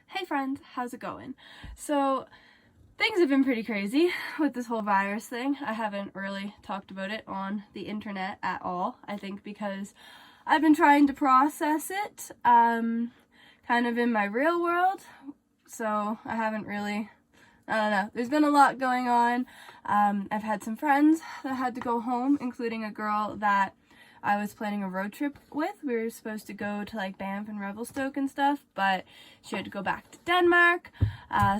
Hey friends, how's it going? So, things have been pretty crazy with this whole virus thing. I haven't really talked about it on the internet at all, I think because I've been trying to process it, kind of in my real world, so I haven't really, I don't know, there's been a lot going on. I've had some friends that had to go home, including a girl that I was planning a road trip with. We were supposed to go to like Banff and Revelstoke and stuff, but she had to go back to Denmark,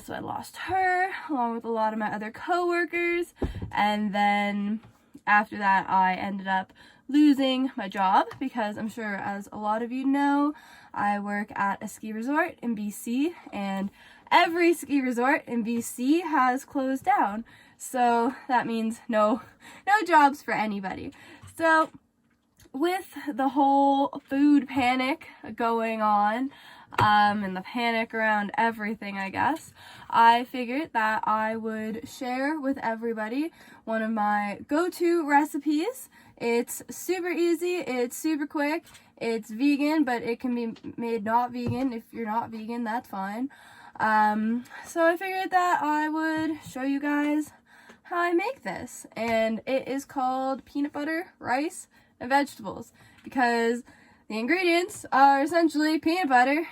so I lost her along with a lot of my other co-workers, and then after that I ended up losing my job because I'm sure, as a lot of you know, I work at a ski resort in BC, and every ski resort in BC has closed down, so that means no jobs for anybody. So with the whole food panic going on, and the panic around everything, I guess, I figured that I would share with everybody one of my go-to recipes. It's super easy, it's super quick, it's vegan, but it can be made not vegan. If you're not vegan, that's fine. So I figured that I would show you guys how I make this, and it is called peanut butter, rice, and vegetables, because the ingredients are essentially peanut butter,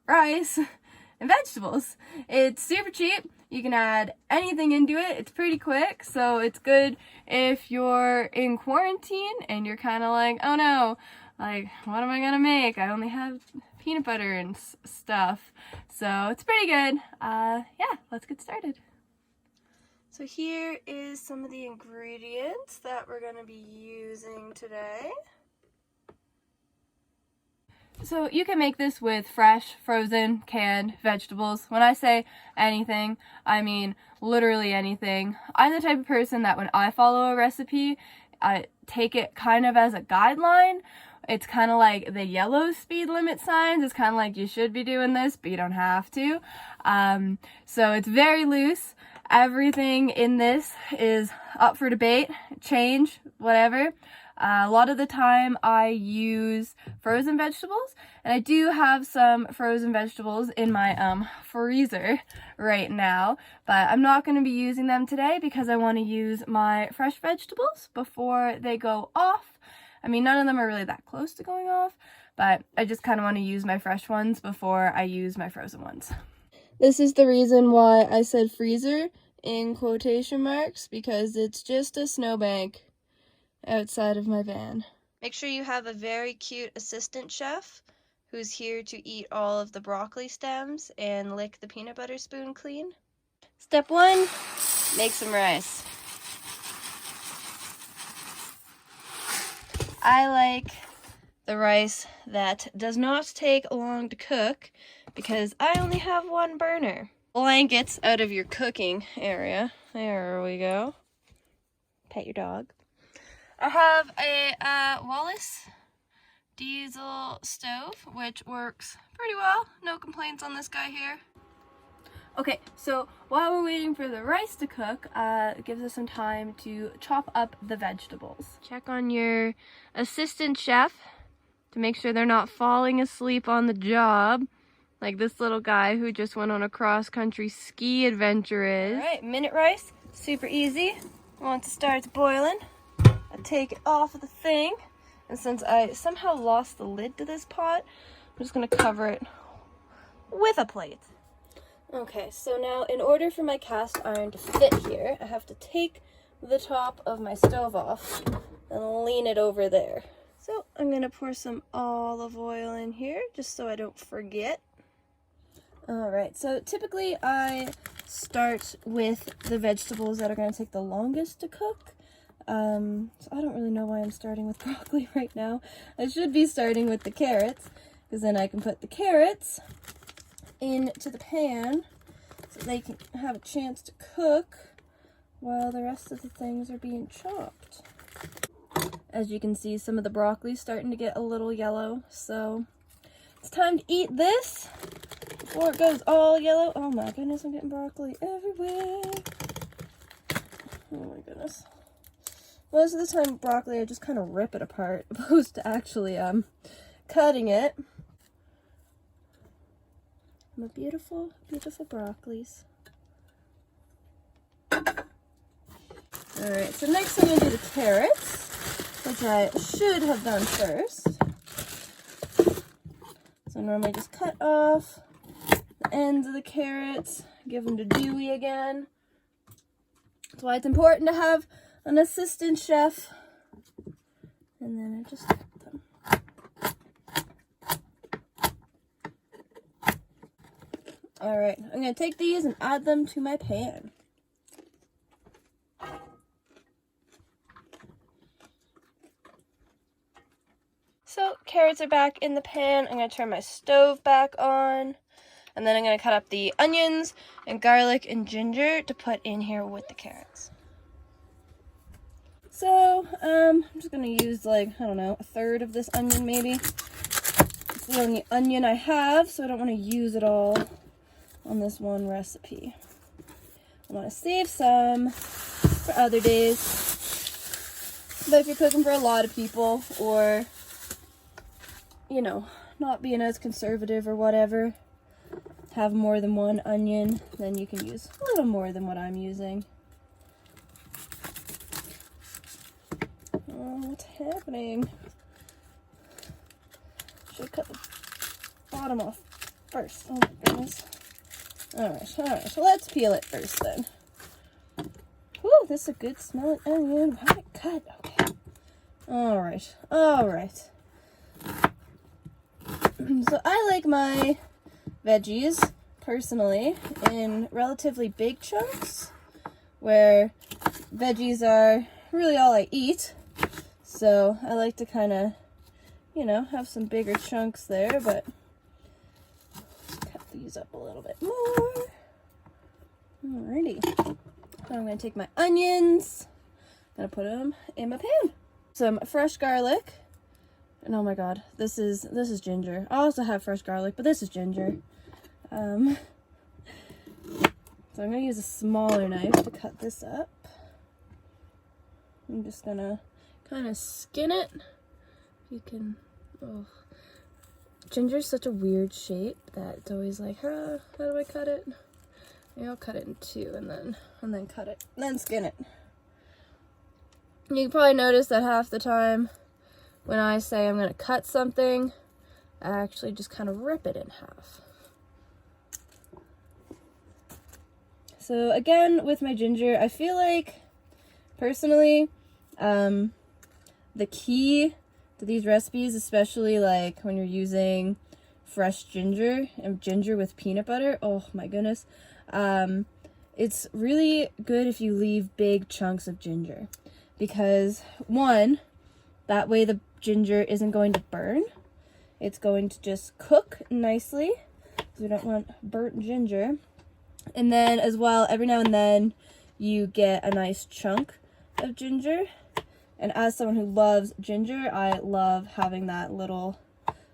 rice, and vegetables. It's super cheap. You can add anything into it. It's pretty quick, so it's good if you're in quarantine and you're kind of like, oh no, like, what am I gonna make? I only have peanut butter and stuff. So it's pretty good. Yeah, let's get started. So here is some of the ingredients that we're going to be using today. So you can make this with fresh, frozen, canned vegetables. When I say anything, I mean literally anything. I'm the type of person that when I follow a recipe, I take it kind of as a guideline. It's kind of like the yellow speed limit signs. It's kind of like you should be doing this, but you don't have to. So it's very loose. Everything in this is up for debate, change, whatever. A lot of the time I use frozen vegetables, and I do have some frozen vegetables in my freezer right now, but I'm not going to be using them today because I want to use my fresh vegetables before they go off. I mean, none of them are really that close to going off, but I just kind of want to use my fresh ones before I use my frozen ones. This is the reason why I said freezer in quotation marks, because it's just a snowbank outside of my van. Make sure you have a very cute assistant chef who's here to eat all of the broccoli stems and lick the peanut butter spoon clean. Step 1, make some rice. I like the rice that does not take long to cook because I only have one burner. Blankets out of your cooking area. There we go. Pet your dog. I have a Wallace diesel stove, which works pretty well. No complaints on this guy here. Okay, so while we're waiting for the rice to cook, it gives us some time to chop up the vegetables. Check on your assistant chef to make sure they're not falling asleep on the job, like this little guy who just went on a cross-country ski adventure is. Alright, minute rice, super easy. Once it starts boiling, I take it off of the thing, and since I somehow lost the lid to this pot, I'm just going to cover it with a plate. Okay, so now in order for my cast iron to fit here, I have to take the top of my stove off and lean it over there. So I'm going to pour some olive oil in here just so I don't forget. Alright, so typically I start with the vegetables that are going to take the longest to cook. So I don't really know why I'm starting with broccoli right now. I should be starting with the carrots, because then I can put the carrots into the pan so they can have a chance to cook while the rest of the things are being chopped. As you can see, some of the broccoli's starting to get a little yellow, so it's time to eat this before it goes all yellow. Oh my goodness, I'm getting broccoli everywhere. Oh my goodness. Most of the time, broccoli, I just kind of rip it apart, opposed to actually cutting it. My beautiful, beautiful broccolis. Alright, so next I'm going to do the carrots, which I should have done first. So I normally just cut off the ends of the carrots, give them to Dewey again. That's why it's important to have an assistant chef. And then I just cut them. Alright, I'm going to take these and add them to my pan. So, carrots are back in the pan. I'm going to turn my stove back on. And then I'm going to cut up the onions and garlic and ginger to put in here with the carrots. So, I'm just going to use like, I don't know, a third of this onion maybe. It's the only onion I have, so I don't want to use it all on this one recipe. I want to save some for other days. But if you're cooking for a lot of people, or, you know, not being as conservative or whatever, have more than one onion, then you can use a little more than what I'm using. Oh, what's happening? Should cut the bottom off first. Oh my goodness. Alright, so let's peel it first then. Whew, this is a good smelling onion. How did it cut? Okay. Alright. So I like my veggies, personally, in relatively big chunks, where veggies are really all I eat. So I like to kind of, you know, have some bigger chunks there, but cut these up a little bit more. Alrighty. So I'm going to take my onions, I'm going to put them in my pan. Some fresh garlic. And oh my god, this is ginger. I also have fresh garlic, but this is ginger. So I'm going to use a smaller knife to cut this up. I'm just going to kind of skin it. You can, oh. Ginger's such a weird shape that it's always like, how do I cut it? Maybe I'll cut it in two and then cut it, and then skin it. You can probably notice that half the time when I say I'm going to cut something, I actually just kind of rip it in half. So again, with my ginger, I feel like, personally, the key to these recipes, especially like when you're using fresh ginger and ginger with peanut butter, oh my goodness, it's really good if you leave big chunks of ginger. Because, one, that way the ginger isn't going to burn. It's going to just cook nicely. We don't want burnt ginger. And then as well, every now and then you get a nice chunk of ginger. And as someone who loves ginger, I love having that little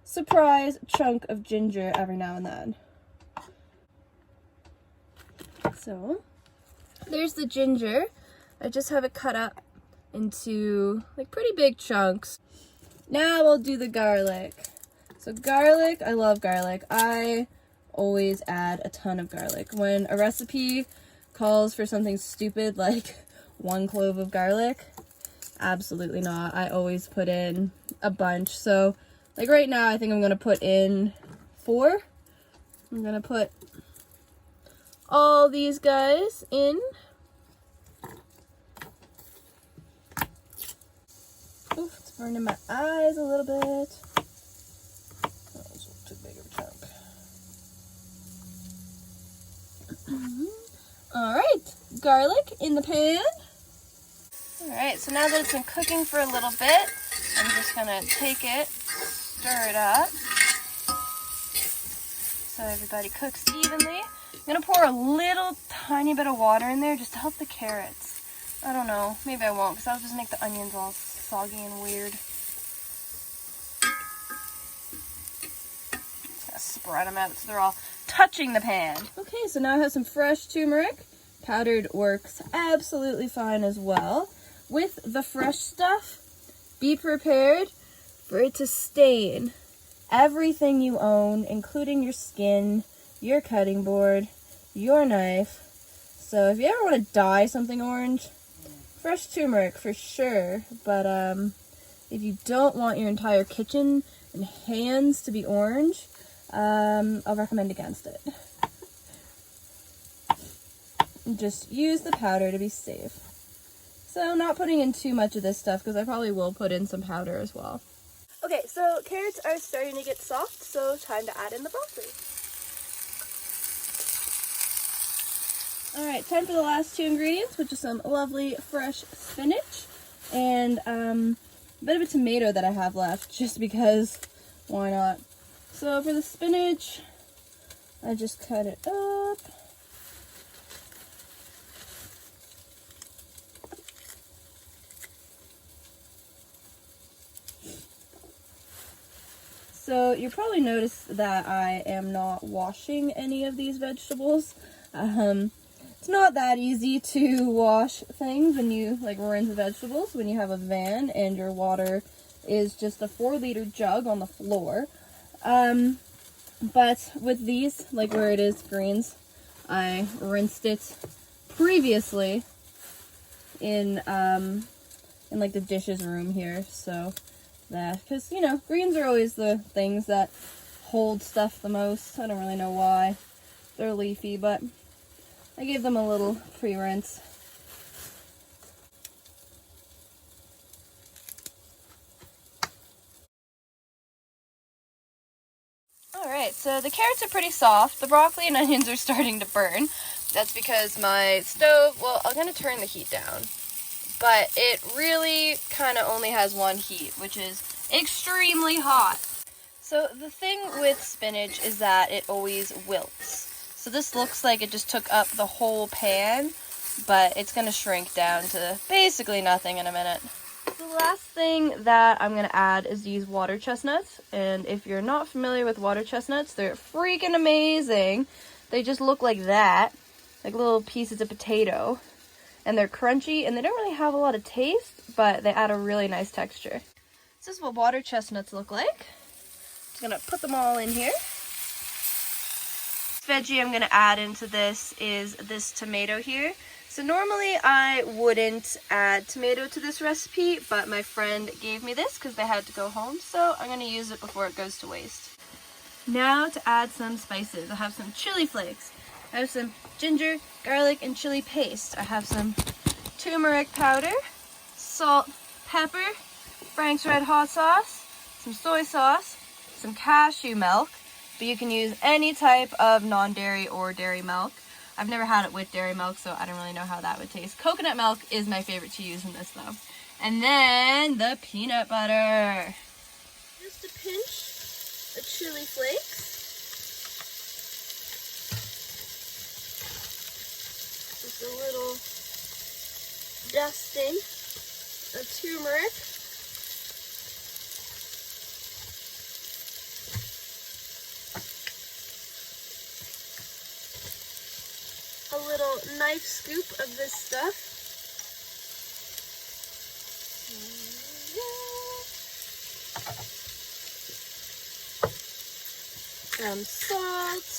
surprise chunk of ginger every now and then. So, there's the ginger. I just have it cut up into like pretty big chunks. Now we'll do the garlic. So garlic, I love garlic. I always add a ton of garlic. When a recipe calls for something stupid like 1 clove of garlic, absolutely not. I always put in a bunch. So like right now I think I'm gonna put in 4. I'm gonna put all these guys in. Oof, it's burning my eyes a little bit. Oh, it's too big of a chunk. Alright, garlic in the pan. Alright, so now that it's been cooking for a little bit, I'm just going to take it, stir it up, so everybody cooks evenly. I'm going to pour a little tiny bit of water in there just to help the carrots. I don't know, maybe I won't, because that'll just make the onions all soggy and weird. Just going to spread them out so they're all touching the pan. Okay, so now I have some fresh turmeric. Powdered works absolutely fine as well. With the fresh stuff, be prepared for it to stain everything you own, including your skin, your cutting board, your knife. So if you ever want to dye something orange, fresh turmeric for sure, but if you don't want your entire kitchen and hands to be orange, I'll recommend against it. Just use the powder to be safe. So not putting in too much of this stuff because I probably will put in some powder as well. Okay, so carrots are starting to get soft, so time to add in the broccoli. Alright, time for the last two ingredients, which is some lovely fresh spinach and a bit of a tomato that I have left, just because, why not? So for the spinach, I just cut it up. So you probably noticed that I am not washing any of these vegetables. It's not that easy to wash things when you rinse vegetables when you have a van and your water is just a 4-liter jug on the floor. But with these, like where it is greens, I rinsed it previously in like the dishes room here, so that, because you know, greens are always the things that hold stuff the most. I don't really know why. They're leafy, but I gave them a little pre-rinse. Alright, so the carrots are pretty soft. The broccoli and onions are starting to burn. That's because my stove, well, I'm going to turn the heat down. But it really kind of only has one heat, which is extremely hot. So the thing with spinach is that it always wilts. So this looks like it just took up the whole pan, but it's going to shrink down to basically nothing in a minute. The last thing that I'm going to add is these water chestnuts. And if you're not familiar with water chestnuts, they're freaking amazing. They just look like that, like little pieces of potato. And they're crunchy, and they don't really have a lot of taste, but they add a really nice texture. This is what water chestnuts look like. Just gonna put them all in here. Veggie I'm gonna add into this is this tomato here. So normally I wouldn't add tomato to this recipe, but my friend gave me this because they had to go home, so I'm gonna use it before it goes to waste. Now to add some spices. I have some chili flakes. I have some ginger, garlic, and chili paste. I have some turmeric powder, salt, pepper, Frank's Red Hot Sauce, some soy sauce, some cashew milk, but you can use any type of non-dairy or dairy milk. I've never had it with dairy milk, so I don't really know how that would taste. Coconut milk is my favorite to use in this, though. And then the peanut butter. Just a pinch of chili flakes. Just a little dusting of turmeric. A little knife scoop of this stuff. Some salt.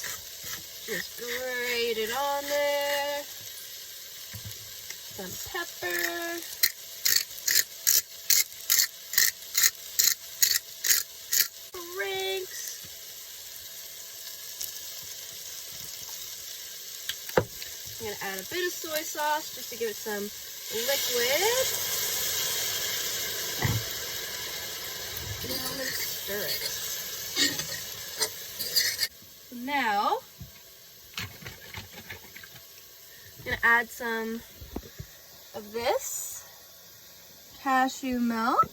Just grate it on there. Some pepper. Franks. I'm going to add a bit of soy sauce just to give it some liquid. Now I'm going to stir it. So now, I'm going to add some of this cashew milk.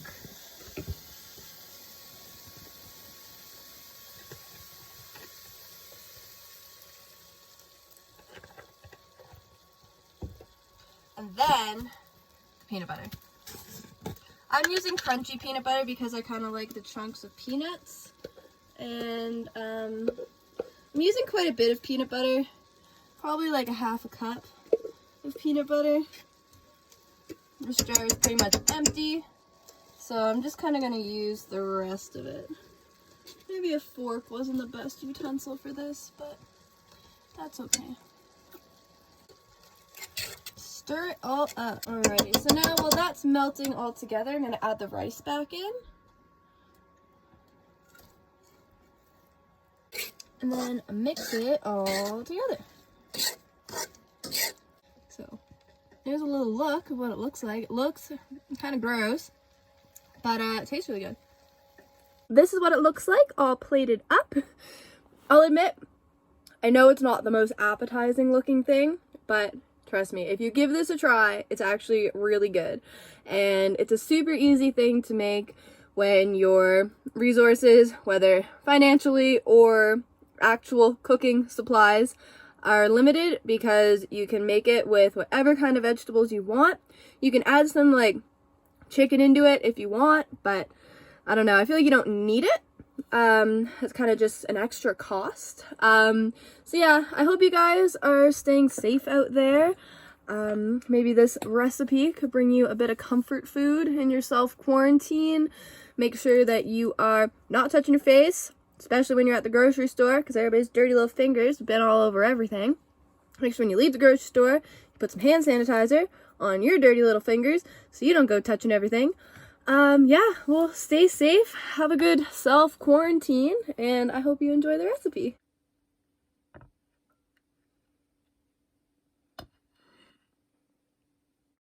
And then peanut butter. I'm using crunchy peanut butter because I kind of like the chunks of peanuts. And I'm using quite a bit of peanut butter, probably like a half a cup of peanut butter. This jar is pretty much empty, so I'm just kind of going to use the rest of it. Maybe a fork wasn't the best utensil for this, but that's okay. Stir it all up. Alrighty, so now while that's melting all together, I'm going to add the rice back in. And then mix it all together. So, here's a little look of what it looks like. It looks kind of gross, but it tastes really good. This is what it looks like, all plated up. I'll admit, I know it's not the most appetizing looking thing, but trust me, if you give this a try, it's actually really good. And it's a super easy thing to make when your resources, whether financially or actual cooking supplies, are limited, because you can make it with whatever kind of vegetables you want. You can add some like chicken into it if you want, but I don't know, I feel like you don't need it. It's kind of just an extra cost. So yeah, I hope you guys are staying safe out there. Maybe this recipe could bring you a bit of comfort food in your self-quarantine. Make sure that you are not touching your face, especially when you're at the grocery store, because everybody's dirty little fingers have been all over everything. Make sure when you leave the grocery store, you put some hand sanitizer on your dirty little fingers so you don't go touching everything. Yeah, well, stay safe, have a good self-quarantine, and I hope you enjoy the recipe.